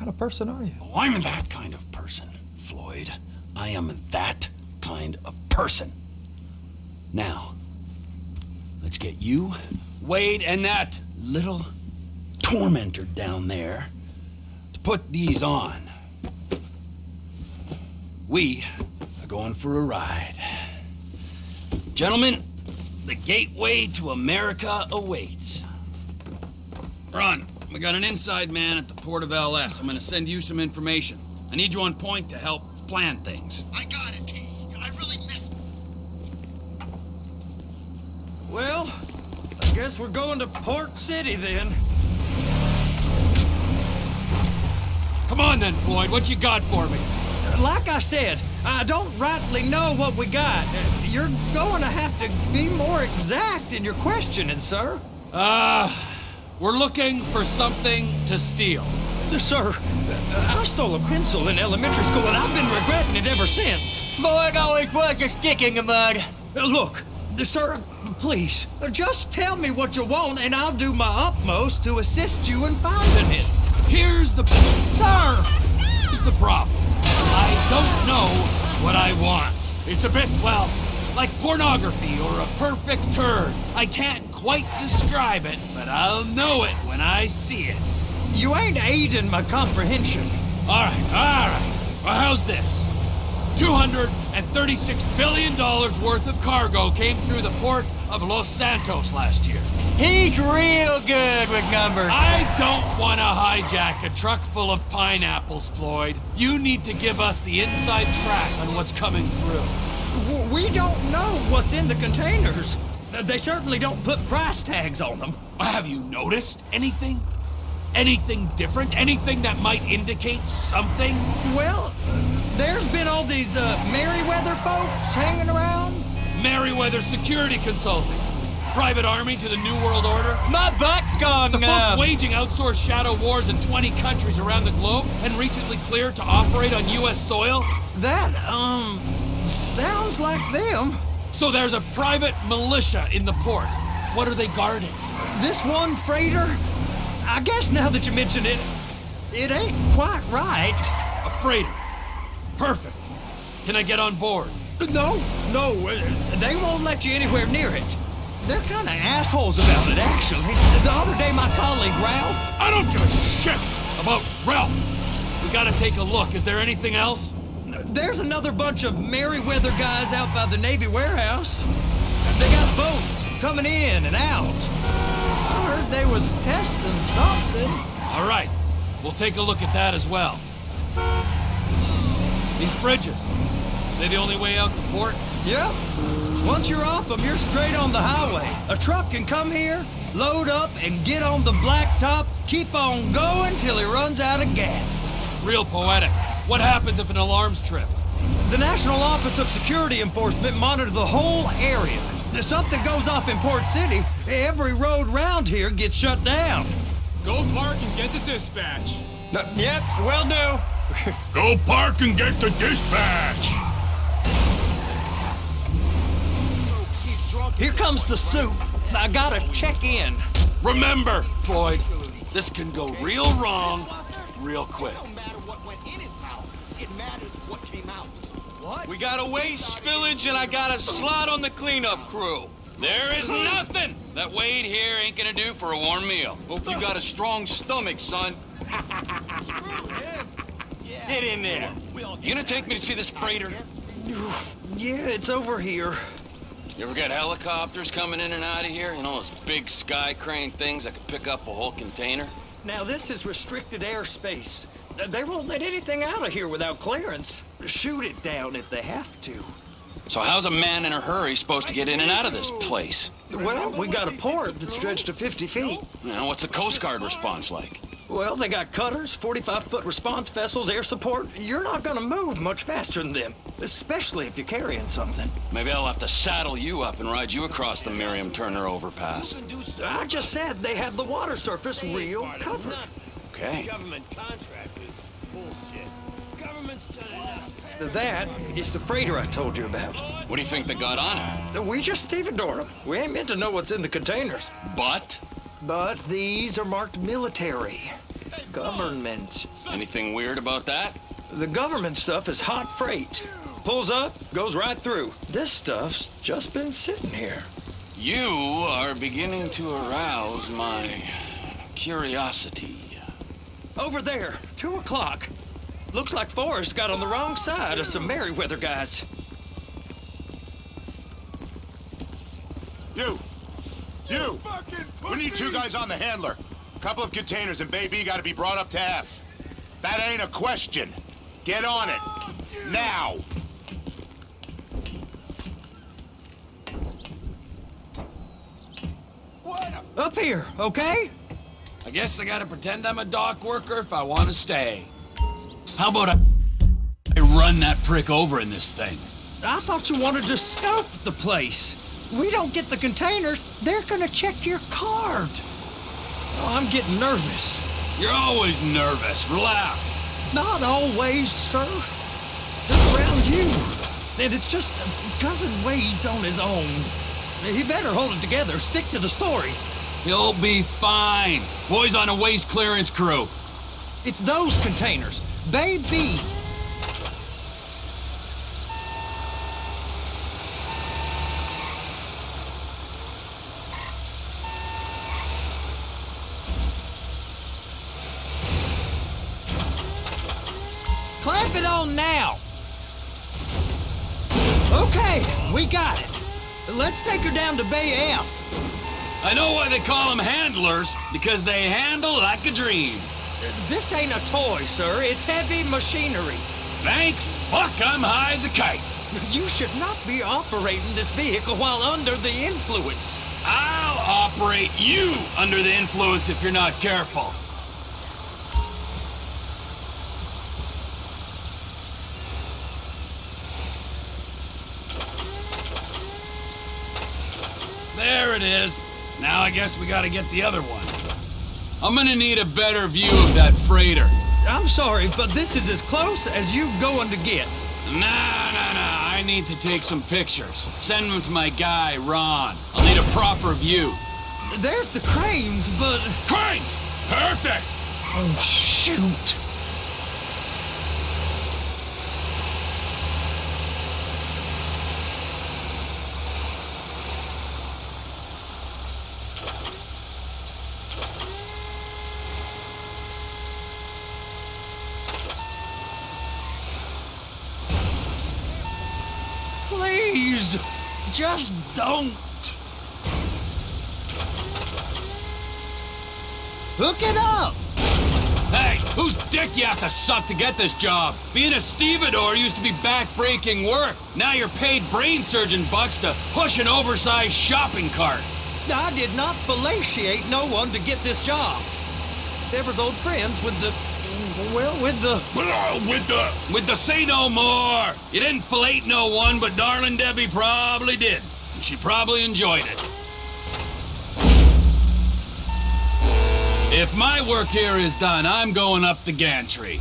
kind of person are you? Oh, I'm that kind of person, Floyd. I am that kind of person. Now, let's get you, Wade, and that little tormentor down there to put these on. We are going for a ride. Gentlemen, the gateway to America awaits. Ron, we got an inside man at the port of LS. I'm gonna send you some information. I need you on point to help plan things. I got it, T. I really miss... Well, I guess we're going to Port City then. Come on then, Floyd, what you got for me? Like I said, I don't rightly know what we got. You're going to have to be more exact in your questioning, sir. We're looking for something to steal. Sir, I stole a pencil in elementary school, and I've been regretting it ever since. Floyd always was a stick in the mud. Look, sir, please, just tell me what you want, and I'll do my utmost to assist you in finding it. Here's the... Sir! Here's the problem. I don't know what I want. It's a bit, well, like pornography or a perfect turd. I can't quite describe it, but I'll know it when I see it. You ain't aiding my comprehension. All right. Well, how's this? $236 billion worth of cargo came through the port of Los Santos last year. He's real good with numbers. I don't want to hijack a truck full of pineapples, Floyd. You need to give us the inside track on what's coming through. We don't know what's in the containers. They certainly don't put price tags on them. Have you noticed anything? Anything different? Anything that might indicate something? Well, there's been all these Merryweather folks hanging around. Merryweather Security Consulting. Private army to the New World Order. My butt's gone The folks numb. waging outsourced shadow wars in 20 countries around the globe and recently cleared to operate on U.S. soil. That, sounds like them. So there's a private militia in the port. What are they guarding? This one freighter, I guess now that you mention it, it ain't quite right. A freighter. Perfect. Can I get on board? No, they won't let you anywhere near it. They're kind of assholes about it, actually. The other day, my colleague, Ralph... I don't give a shit about Ralph. We gotta take a look. Is there anything else? There's another bunch of Merryweather guys out by the Navy warehouse. They got boats coming in and out. I heard they was testing something. All right. We'll take a look at that as well. These bridges, they the only way out the port? Yep. Once you're off them, you're straight on the highway. A truck can come here, load up, and get on the blacktop, keep on going till he runs out of gas. Real poetic. What happens if an alarm's tripped? The National Office of Security Enforcement monitor the whole area. If something goes off in Port City, every road round here gets shut down. Go park and get to dispatch. Yep, will do. Go park and get to dispatch. Here comes the soup. I gotta check in. Remember, Floyd, this can go real wrong real quick. It don't matter what went in his mouth. It matters what came out. What? We got a waste spillage and I got a slot on the cleanup crew. There is nothing that Wade here ain't gonna do for a warm meal. Hope you got a strong stomach, son. Get in there. You gonna take me to see this freighter? Yeah, it's over here. You ever get helicopters coming in and out of here? You know, those big sky crane things that could pick up a whole container? Now, this is restricted airspace. They won't let anything out of here without clearance. Shoot it down if they have to. So how's a man in a hurry supposed to get in and out of this place? Well, we got a port that's stretched to 50 feet. You know, what's the Coast Guard response like? Well, they got cutters, 45-foot response vessels, air support. You're not gonna move much faster than them, especially if you're carrying something. Maybe I'll have to saddle you up and ride you across the Miriam Turner overpass. I just said they had the water surface real covered. Okay. Government contractors. Bullshit. Government's done enough. That is the freighter I told you about. What do you think they got on it? We just stevedored them. We ain't meant to know what's in the containers. But? But these are marked military. Government. Anything weird about that? The government stuff is hot freight. Pulls up, goes right through. This stuff's just been sitting here. You are beginning to arouse my curiosity. Over there, 2 o'clock. Looks like Forrest got on the wrong side of some Merryweather guys. You! We need 2 guys on the handler. A couple of containers and Baby gotta be brought up to F. That ain't a question. Get on it. Now! Up here, okay? I guess I gotta pretend I'm a dock worker if I want to stay. How about I run that prick over in this thing? I thought you wanted to scope the place. We don't get the containers, they're gonna check your card. Oh, I'm getting nervous. You're always nervous. Relax. Not always, sir. Just around you. And it's just Cousin Wade's on his own. He better hold it together, stick to the story. He'll be fine. Boy's on a waste clearance crew. It's those containers. Baby. Clamp it on now. Okay, we got it. Let's take her down to Bay F. I know why they call them handlers, because they handle like a dream. This ain't a toy, sir. It's heavy machinery. Thank fuck I'm high as a kite. You should not be operating this vehicle while under the influence. I'll operate you under the influence if you're not careful. There it is. Now I guess we gotta get the other one. I'm gonna need a better view of that freighter. I'm sorry, but this is as close as you going to get. Nah. I need to take some pictures. Send them to my guy, Ron. I'll need a proper view. There's the cranes, but... Crane! Perfect! Oh, shoot. Please, just don't. Hook it up! Hey, whose dick you have to suck to get this job? Being a stevedore used to be back-breaking work. Now you're paid brain surgeon bucks to push an oversized shopping cart. I did not fellatiate no one to get this job. Deborah's old friends with the... Well, with the say no more. You didn't fillet no one, but darling Debbie probably did. And she probably enjoyed it. If my work here is done, I'm going up the gantry.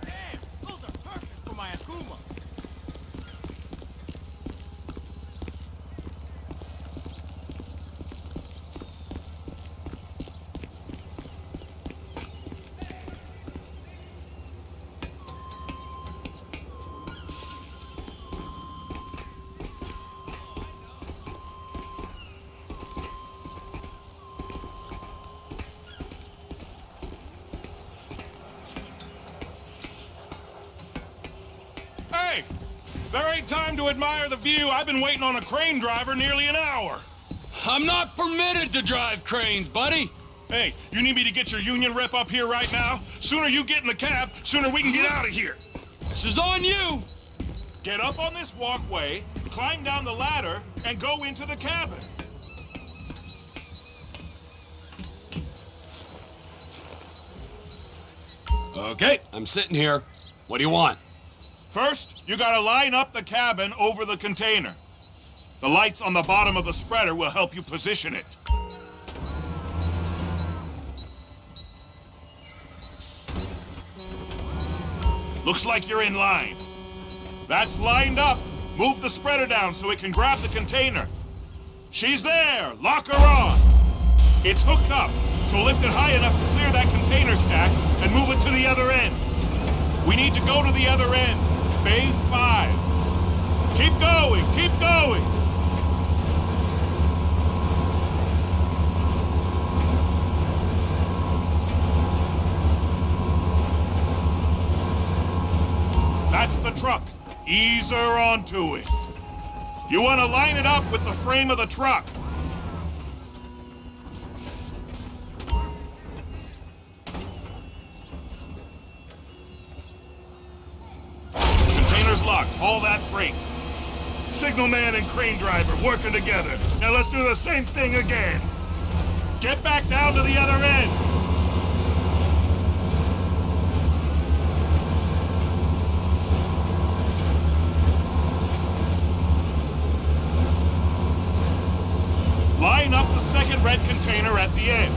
Damn, those are perfect for my Akuma. Hey, there ain't time to admire the view. I've been waiting on a crane driver nearly an hour. I'm not permitted to drive cranes, buddy. Hey, you need me to get your union rep up here right now? Sooner you get in the cab, sooner we can get out of here. This is on you. Get up on this walkway, climb down the ladder, and go into the cabin. Okay, I'm sitting here. What do you want? First, you gotta line up the cabin over the container. The lights on the bottom of the spreader will help you position it. Looks like you're in line. That's lined up. Move the spreader down so it can grab the container. She's there! Lock her on! It's hooked up, so lift it high enough to clear that container stack and move it to the other end. We need to go to the other end. Bay 5. Keep going! Keep going! That's the truck. Ease her onto it. You want to line it up with the frame of the truck. Container's locked. Haul that freight. Signalman and crane driver working together. Now let's do the same thing again. Get back down to the other end. Line up the second red container at the end.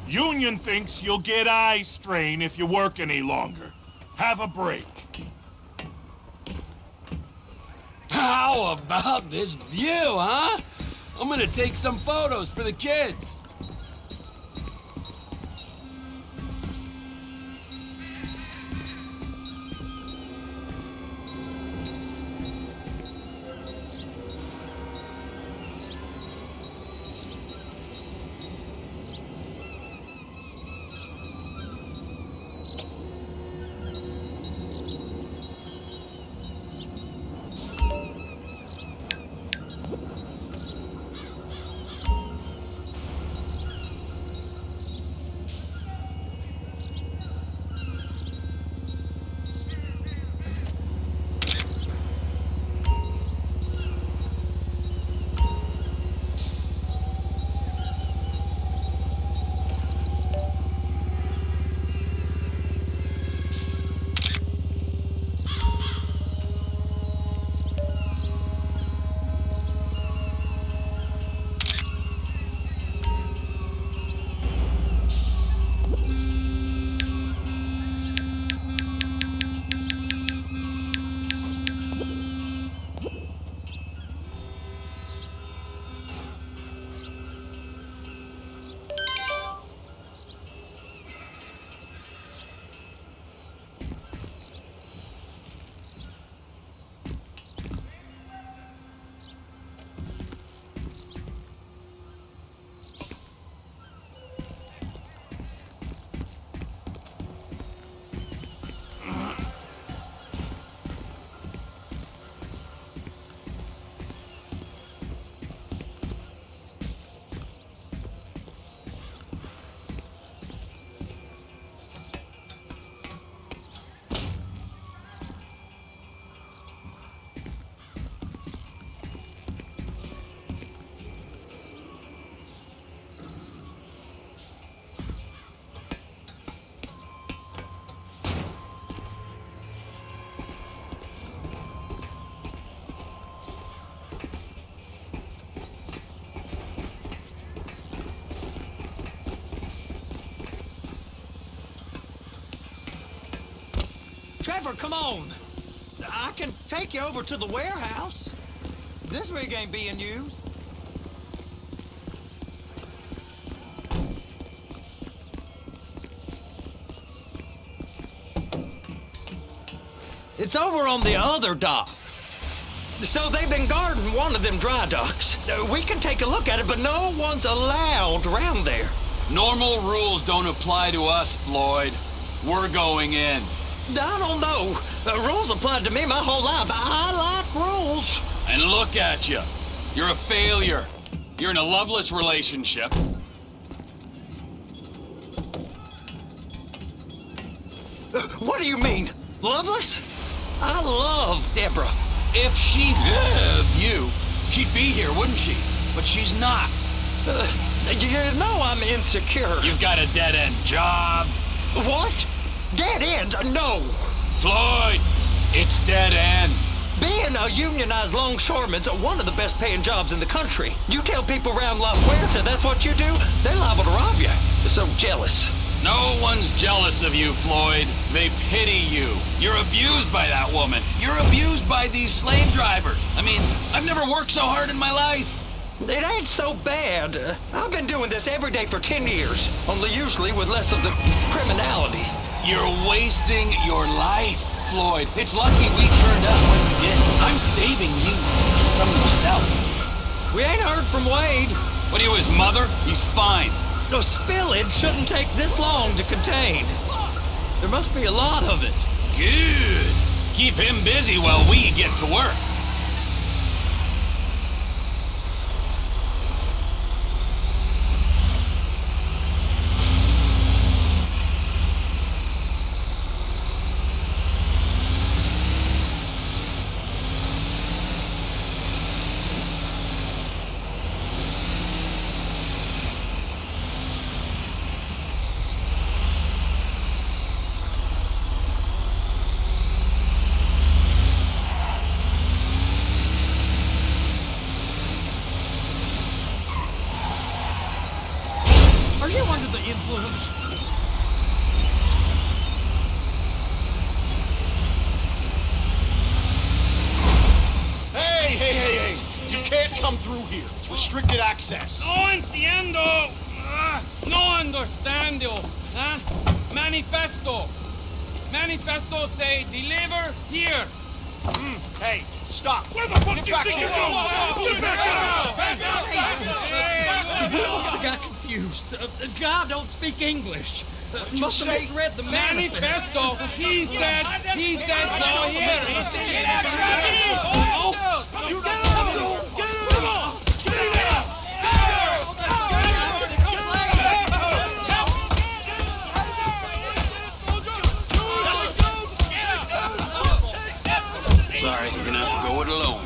Union thinks you'll get eye strain if you work any longer. Have a break. How about this view, huh? I'm gonna take some photos for the kids. Trevor, come on. I can take you over to the warehouse. This rig ain't being used. It's over on the other dock. So they've been guarding one of them dry docks. We can take a look at it, but no one's allowed around there. Normal rules don't apply to us, Floyd. We're going in. I don't know. Rules applied to me my whole life. I like rules. And look at you. You're a failure. You're in a loveless relationship. What do you mean? Loveless? I love Deborah. If she loved you, she'd be here, wouldn't she? But she's not. You know I'm insecure. You've got a dead-end job. What? Dead end? No. Floyd, it's dead end. Being a unionized longshoreman's one of the best paying jobs in the country. You tell people around La Puerta that's what you do, they're liable to rob you. They're so jealous. No one's jealous of you, Floyd. They pity you. You're abused by that woman. You're abused by these slave drivers. I mean, I've never worked so hard in my life. It ain't so bad. I've been doing this every day for 10 years, only usually with less of the criminality. You're wasting your life, Floyd. It's lucky we turned up when we did. I'm saving you from yourself. We ain't heard from Wade. What are you, his mother? He's fine. The spillage shouldn't take this long to contain. There must be a lot of it. Good. Keep him busy while we get to work. Are you under the influence? Hey! You can't come through here. It's restricted access. No entiendo. No understando. Manifesto. Manifesto say deliver here. Hey, stop. Where the fuck Get do you back think here. you're going? We must have got confused. The guy don't speak English. Must have misread the Manifesto. He said go here. Sorry, you're gonna have to go it alone.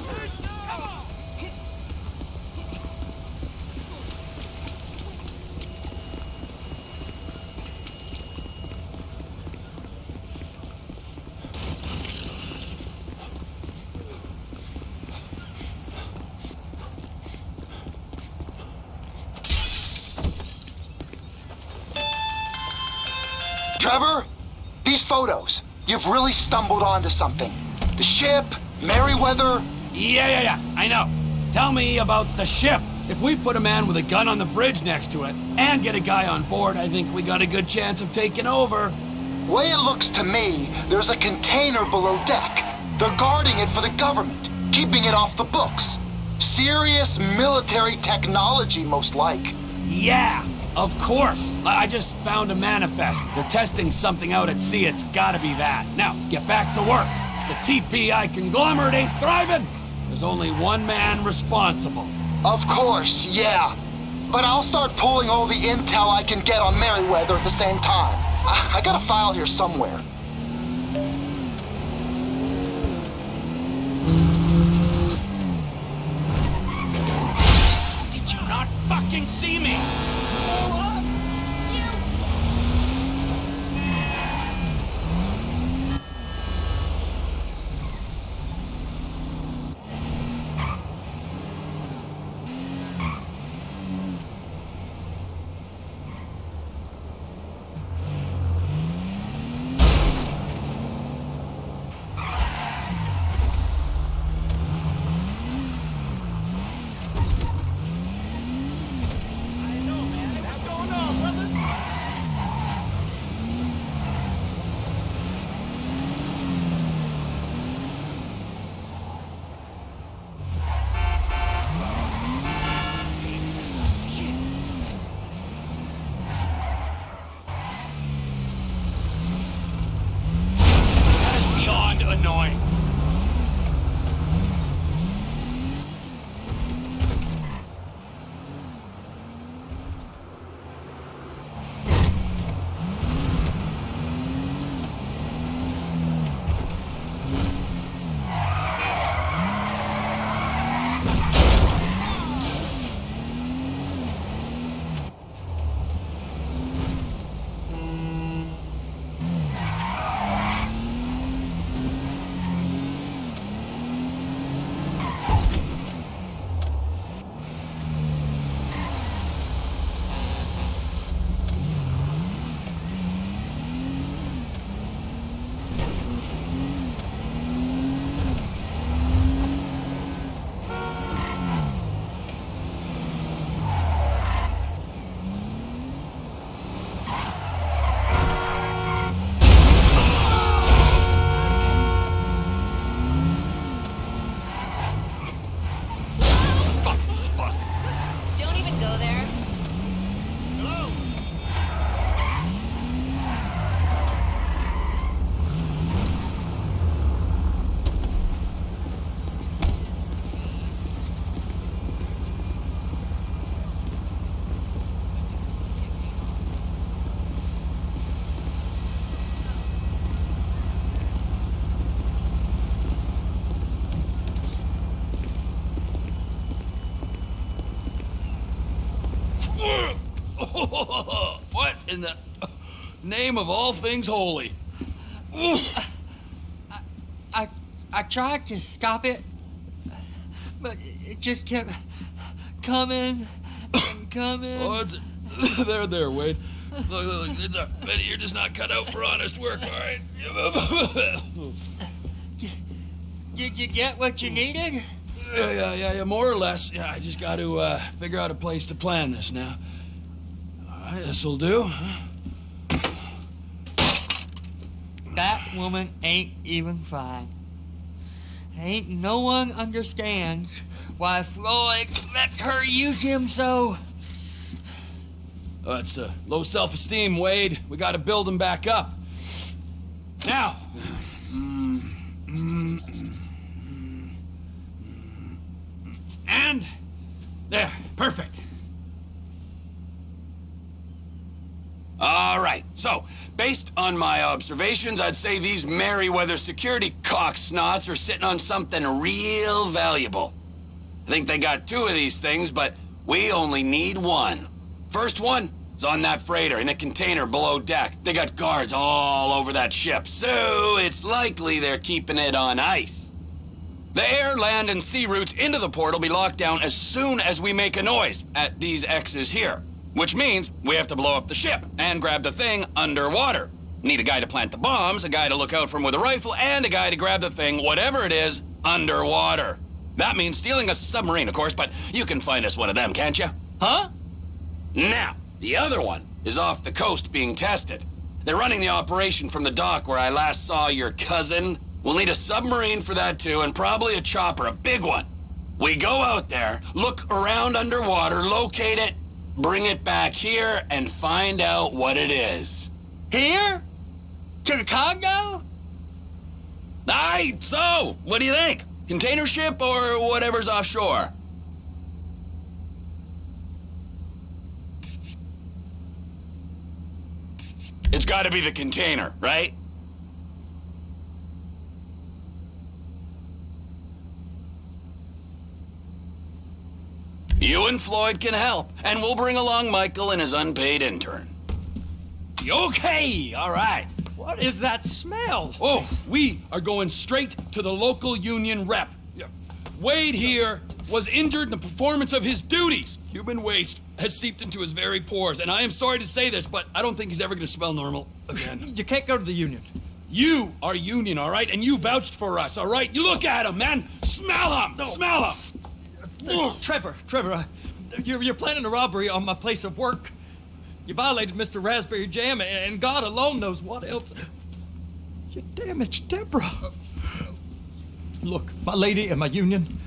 Trevor, these photos. You've really stumbled onto something. The ship, Merryweather. Yeah, I know. Tell me about the ship. If we put a man with a gun on the bridge next to it and get a guy on board, I think we got a good chance of taking over. Way it looks to me, there's a container below deck. They're guarding it for the government, keeping it off the books. Serious military technology, most like. Yeah, of course. I just found a manifest. They're testing something out at sea. It's gotta be that. Now, get back to work. The TPI conglomerate ain't thriving. There's only one man responsible. Of course, yeah. But I'll start pulling all the intel I can get on Merryweather at the same time. I got a file here somewhere. Did you not fucking see me? What in the name of all things holy? I tried to stop it, but it just kept coming and coming. Oh, it's there, Wade. Look, Betty, you're just not cut out for honest work, all right? Did you get what you needed? Yeah, more or less. Yeah, I just got to figure out a place to plan this now. All right, this'll do. That woman ain't even fine. Ain't no one understands why Floyd lets her use him so. Oh, it's low self-esteem, Wade. We got to build him back up. Now. And there, perfect. All right, so based on my observations, I'd say these Merryweather security cocksnots are sitting on something real valuable. I think they got 2 of these things, but we only need 1. First one is on that freighter in a container below deck. They got guards all over that ship, so it's likely they're keeping it on ice. The air, land, and sea routes into the port will be locked down as soon as we make a noise at these X's here. Which means we have to blow up the ship and grab the thing underwater. Need a guy to plant the bombs, a guy to look out for him with a rifle, and a guy to grab the thing, whatever it is, underwater. That means stealing a submarine, of course, but you can find us one of them, can't you? Huh? Now, the other one is off the coast being tested. They're running the operation from the dock where I last saw your cousin. We'll need a submarine for that too, and probably a chopper, a big one. We go out there, look around underwater, locate it, bring it back here, and find out what it is. Here? To the Congo? Aye, so, what do you think? Container ship or whatever's offshore? It's gotta be the container, right? You and Floyd can help, and we'll bring along Michael and his unpaid intern. Okay, all right. What is that smell? Oh, we are going straight to the local union rep. Wade here was injured in the performance of his duties. Human waste has seeped into his very pores, and I am sorry to say this, but I don't think he's ever going to smell normal again. You can't go to the union. You are union, all right? And you vouched for us, all right? You look at him, man. Smell him. No. Smell him. Trevor, you're planning a robbery on my place of work. You violated Mr. Raspberry Jam, and God alone knows what else. You damaged Deborah. Look, my lady and my union,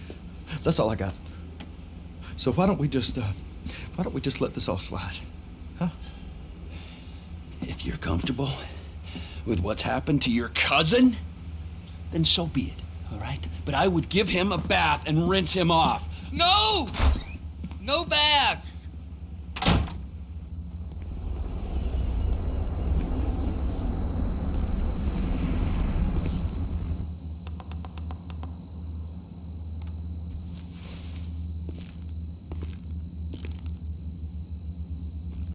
that's all I got. So why don't we just let this all slide, huh? If you're comfortable with what's happened to your cousin, then so be it, all right? But I would give him a bath and rinse him off. No! No bath!